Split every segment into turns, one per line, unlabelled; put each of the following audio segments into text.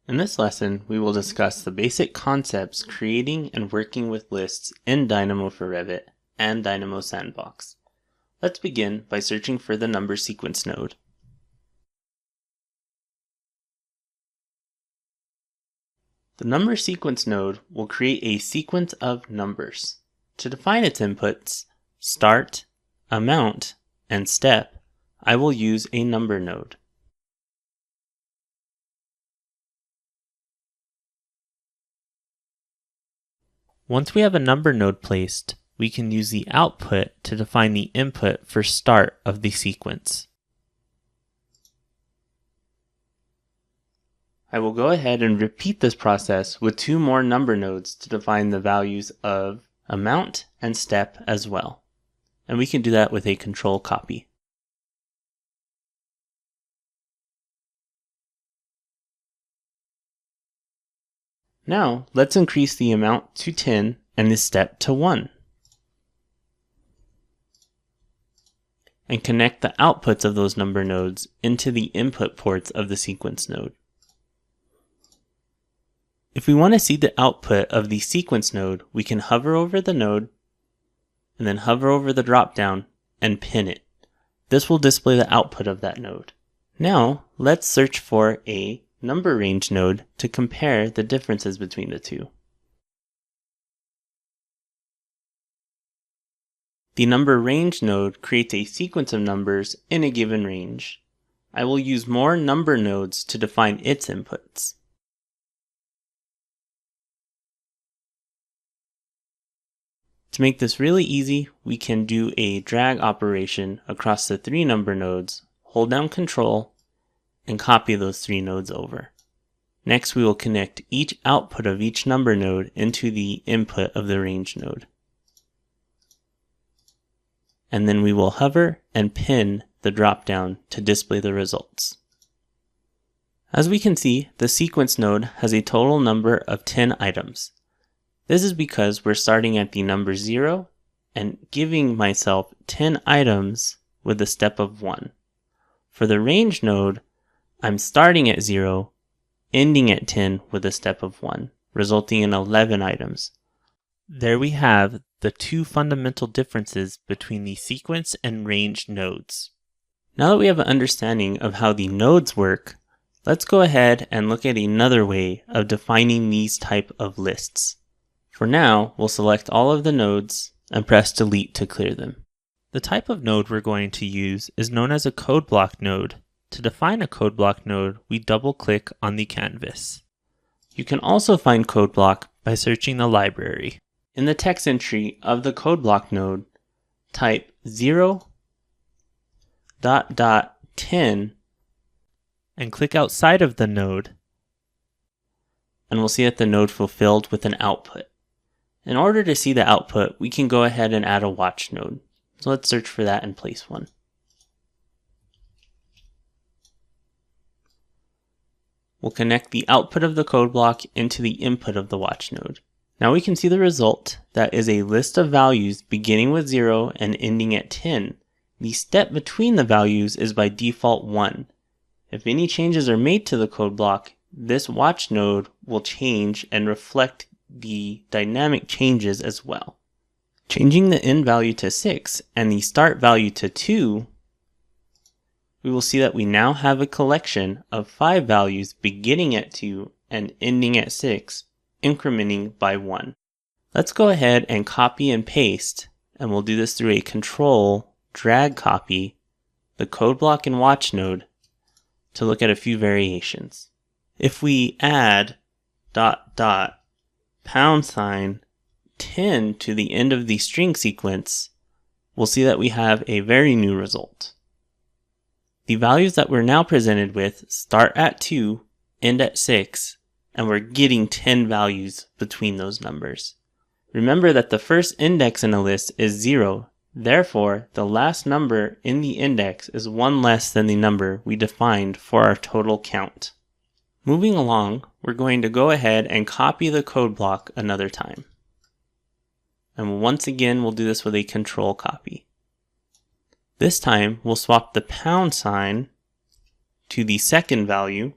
In this lesson, we will discuss the basic concepts creating and working with lists in Dynamo for Revit and Dynamo Sandbox. Let's begin by searching for the number sequence node. The number sequence node will create a sequence of numbers. To define its inputs, start, amount, and step, I will use a number node. Once we have a number node placed, we can use the output to define the input for start of the sequence. I will go ahead and repeat this process with two more number nodes to define the values of amount and step as well. And we can do that with a control copy. Now, let's increase the amount to 10 and the step to 1. And connect the outputs of those number nodes into the input ports of the sequence node. If we want to see the output of the sequence node, we can hover over the node and then hover over the drop-down and pin it. This will display the output of that node. Now, let's search for a number range node to compare the differences between the two. The number range node creates a sequence of numbers in a given range. I will use more number nodes to define its inputs. To make this really easy, we can do a drag operation across the three number nodes, hold down Control, and copy those three nodes over. Next, we will connect each output of each number node into the input of the range node. And then we will hover and pin the drop-down to display the results. As we can see, the sequence node has a total number of 10 items. This is because we're starting at the number 0 and giving myself 10 items with a step of 1. For the range node, I'm starting at 0, ending at 10 with a step of 1, resulting in 11 items. There we have the two fundamental differences between the sequence and range nodes. Now that we have an understanding of how the nodes work, let's go ahead and look at another way of defining these type of lists. For now, we'll select all of the nodes and press delete to clear them. The type of node we're going to use is known as a code block node. To define a code block node, we double-click on the canvas. You can also find code block by searching the library. In the text entry of the code block node, type 0.10 and click outside of the node, and we'll see that the node fulfilled with an output. In order to see the output, we can go ahead and add a watch node. So let's search for that and place one. We'll connect the output of the code block into the input of the watch node. Now we can see the result that is a list of values beginning with 0 and ending at 10. The step between the values is by default 1. If any changes are made to the code block, this watch node will change and reflect the dynamic changes as well. Changing the end value to 6 and the start value to 2, we will see that we now have a collection of 5 values beginning at 2 and ending at 6, incrementing by 1. Let's go ahead and copy and paste, and we'll do this through a control drag copy, the code block and watch node, to look at a few variations. If we add ... $10 to the end of the string sequence, we'll see that we have a very new result. The values that we're now presented with start at 2, end at 6, and we're getting 10 values between those numbers. Remember that the first index in a list is 0, therefore the last number in the index is 1 less than the number we defined for our total count. Moving along, we're going to go ahead and copy the code block another time. And once again, we'll do this with a control copy. This time, we'll swap the # to the second value,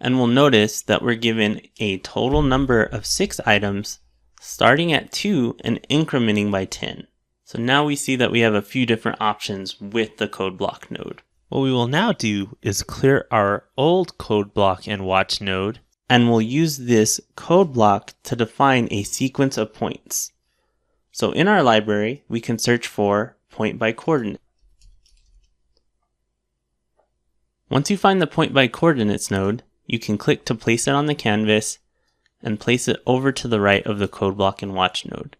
And we'll notice that we're given a total number of 6 items, starting at 2 and incrementing by 10. So now we see that we have a few different options with the code block node.
What we will now do is clear our old code block and watch node,
and we'll use this code block to define a sequence of points. So in our library, we can search for point by coordinate. Once you find the point by coordinates node, you can click to place it on the canvas and place it over to the right of the code block and watch node.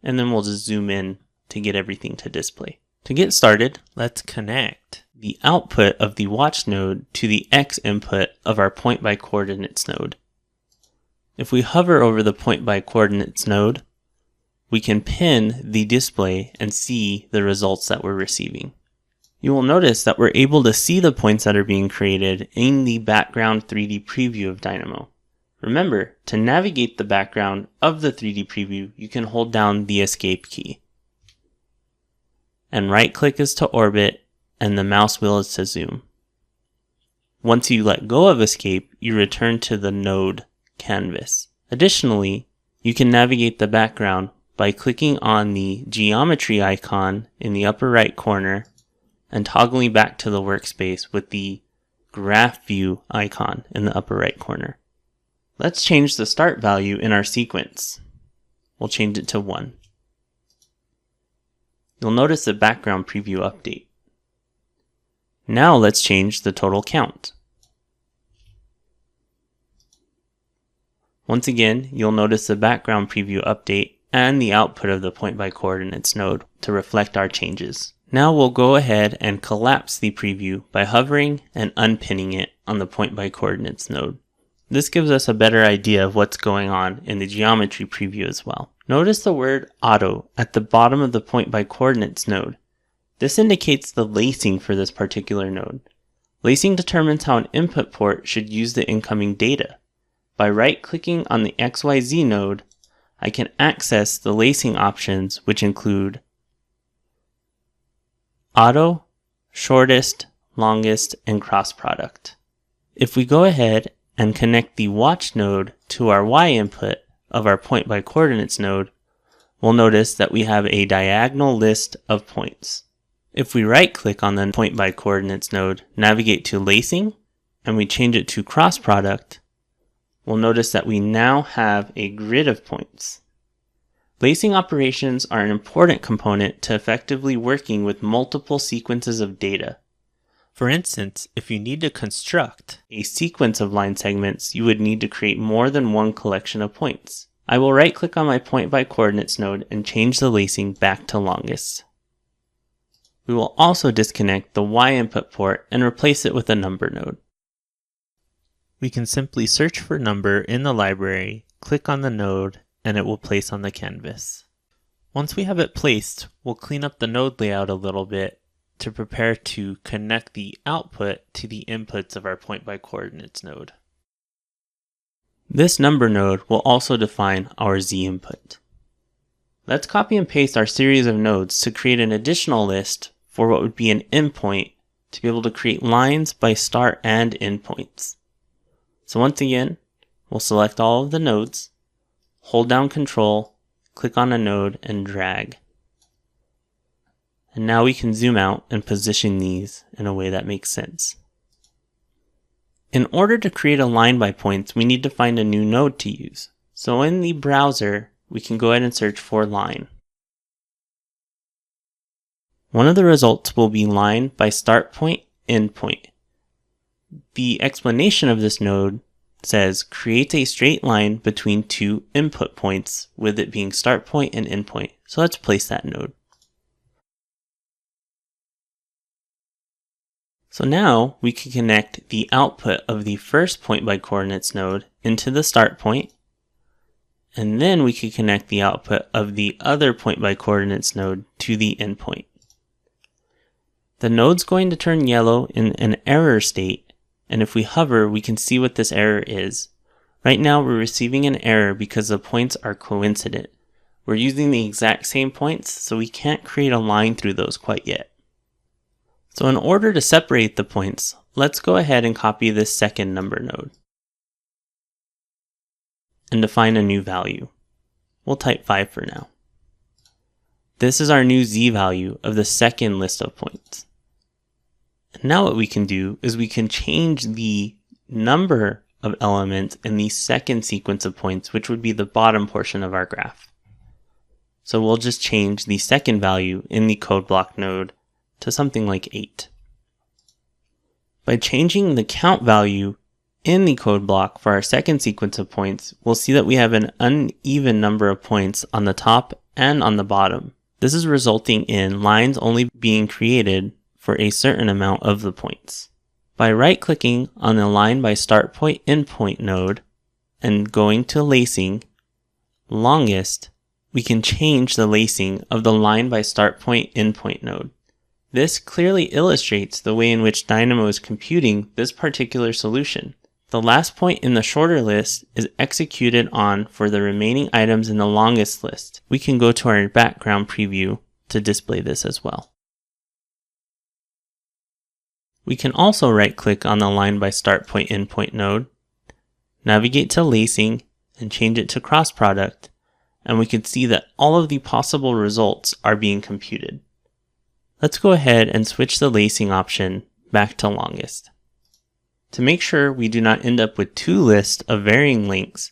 And then we'll just zoom in to get everything to display. To get started,
let's connect
the output of the watch node to the X input of our point by coordinates node. If we hover over the point by coordinates node, we can pin the display and see the results that we're receiving. You will notice that we're able to see the points that are being created in the background 3D preview of Dynamo. Remember, to navigate the background of the 3D preview, you can hold down the escape key. And right click is to orbit, and the mouse wheel is to zoom. Once you let go of escape, you return to the node canvas. Additionally, you can navigate the background by clicking on the geometry icon in the upper right corner and toggling back to the workspace with the graph view icon in the upper right corner. Let's change the start value in our sequence. We'll change it to 1. You'll notice the background preview update. Now let's change the total count. Once again, you'll notice the background preview update and the output of the point by coordinates node to reflect our changes. Now we'll go ahead and collapse the preview by hovering and unpinning it on the point by coordinates node. This gives us a better idea of what's going on in the geometry preview as well. Notice the word auto at the bottom of the point by coordinates node. This indicates the lacing for this particular node. Lacing determines how an input port should use the incoming data. By right-clicking on the XYZ node, I can access the lacing options, which include auto, shortest, longest, and cross product. If we go ahead and connect the watch node to our Y input of our point by coordinates node, we'll notice that we have a diagonal list of points. If we right-click on the point by coordinates node, navigate to lacing, and we change it to cross product, we'll notice that we now have a grid of points. Lacing operations are an important component to effectively working with multiple sequences of data.
For instance, if you need to construct
a sequence of line segments, you would need to create more than one collection of points. I will right-click on my point by coordinates node and change the lacing back to longest. We will also disconnect the Y input port and replace it with a number node.
We can simply search for number in the library, click on the node, and it will place on the canvas. Once we have it placed, we'll clean up the node layout a little bit to prepare to connect the output to the inputs of our point by coordinates node.
This number node will also define our Z input. Let's copy and paste our series of nodes to create an additional list for what would be an endpoint to be able to create lines by start and end points. So once again, we'll select all of the nodes, hold down Control, click on a node, and drag. And now we can zoom out and position these in a way that makes sense. In order to create a line by points, we need to find a new node to use. So in the browser, we can go ahead and search for line. One of the results will be line by start point, end point. The explanation of this node says creates a straight line between two input points, with it being start point and end point. So let's place that node. So now we can connect the output of the first point by coordinates node into the start point, and then we can connect the output of the other point by coordinates node to the endpoint. The node's going to turn yellow in an error state, and if we hover, we can see what this error is. Right now we're receiving an error because the points are coincident. We're using the exact same points, so we can't create a line through those quite yet. So in order to separate the points, let's go ahead and copy this second number node. and define a new value. We'll type 5 for now. This is our new z value of the second list of points. And now what we can do is we can change the number of elements in the second sequence of points, which would be the bottom portion of our graph. So we'll just change the second value in the code block node to something like 8. By changing the count value in the code block for our second sequence of points, we'll see that we have an uneven number of points on the top and on the bottom. This is resulting in lines only being created for a certain amount of the points. By right-clicking on the line by start point endpoint node and going to lacing, longest, we can change the lacing of the line by start point endpoint node. This clearly illustrates the way in which Dynamo is computing this particular solution. The last point in the shorter list is executed on for the remaining items in the longest list. We can go to our background preview to display this as well. We can also right-click on the line by start point endpoint node, navigate to lacing, and change it to cross product, and we can see that all of the possible results are being computed. Let's go ahead and switch the lacing option back to longest. To make sure we do not end up with two lists of varying lengths,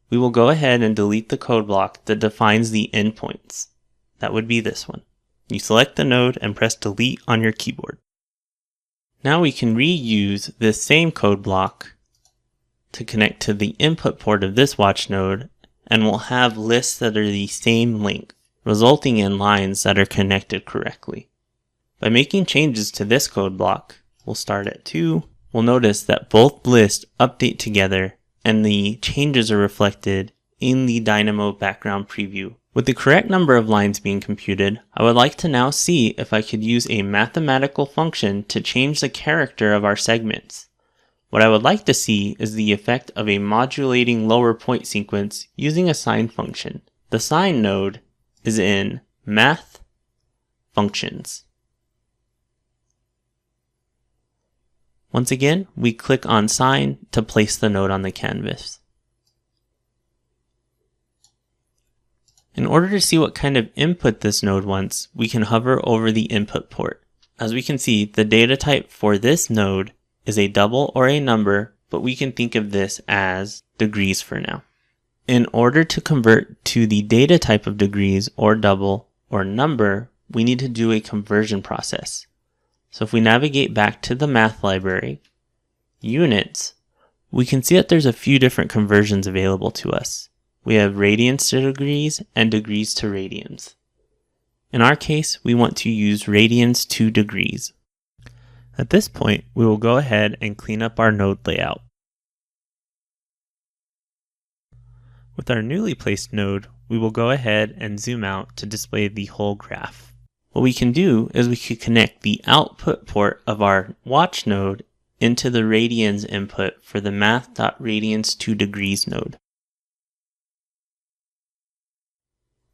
we will go ahead and delete the code block that defines the endpoints. That would be this one. You select the node and press delete on your keyboard. Now we can reuse this same code block to connect to the input port of this watch node, and we'll have lists that are the same length, resulting in lines that are connected correctly. By making changes to this code block, we'll start at 2. We'll notice that both lists update together and the changes are reflected in the Dynamo background preview. With the correct number of lines being computed, I would like to now see if I could use a mathematical function to change the character of our segments. What I would like to see is the effect of a modulating lower point sequence using a sine function. The sine node is in Math, Functions. Once again, we click on Sine to place the node on the canvas. In order to see what kind of input this node wants, we can hover over the input port. As we can see, the data type for this node is a double or a number, but we can think of this as degrees for now. In order to convert to the data type of degrees or double or number, we need to do a conversion process. So if we navigate back to the math library, units, we can see that there's a few different conversions available to us. We have radians to degrees and degrees to radians. In our case, we want to use radians to degrees. At this point, we will go ahead and clean up our node layout. With our newly placed node, we will go ahead and zoom out to display the whole graph. What we can do is we can connect the output port of our watch node into the radians input for the math.radians to degrees node.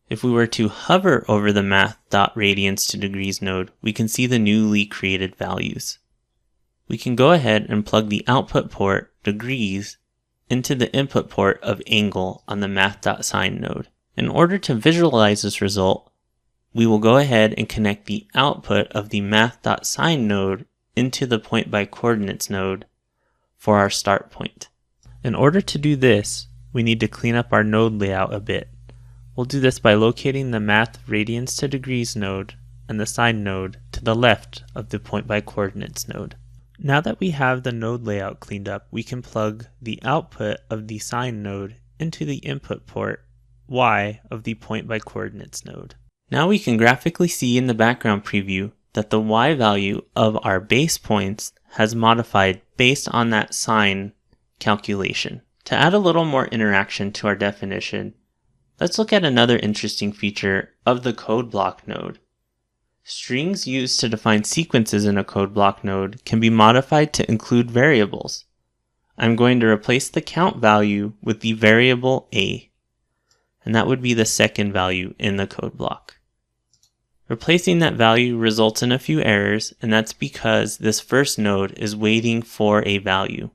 If we were to hover over the math.radians to degrees node, we can see the newly created values. We can go ahead and plug the output port, degrees, into the input port of angle on the math.sine node. In order to visualize this result, we will go ahead and connect the output of the math.sine node into the point by coordinates node for our start point. In order to do this, we need to clean up our node layout a bit. We'll do this by locating the math radians to degrees node and the sine node to the left of the point by coordinates node. Now that we have the node layout cleaned up, we can plug the output of the sine node into the input port y of the point by coordinates node. Now we can graphically see in the background preview that the y value of our base points has modified based on that sine calculation. To add a little more interaction to our definition, let's look at another interesting feature of the code block node. Strings used to define sequences in a code block node can be modified to include variables. I'm going to replace the count value with the variable a, and that would be the second value in the code block. Replacing that value results in a few errors, and that's because this first node is waiting for a value.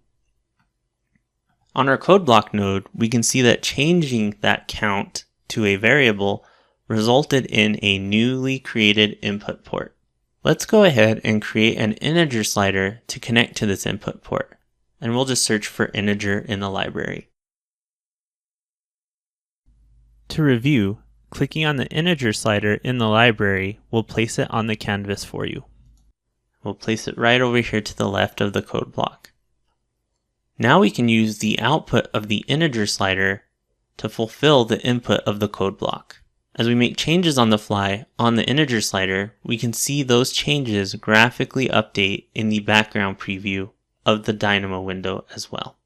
On our code block node, we can see that changing that count to a variable resulted in a newly created input port. Let's go ahead and create an integer slider to connect to this input port, and we'll just search for integer in the library.
To review, clicking on the integer slider in the library will place it on the canvas for you.
We'll place it right over here to the left of the code block. Now we can use the output of the integer slider to fulfill the input of the code block. As we make changes on the fly on the integer slider, we can see those changes graphically update in the background preview of the Dynamo window as well.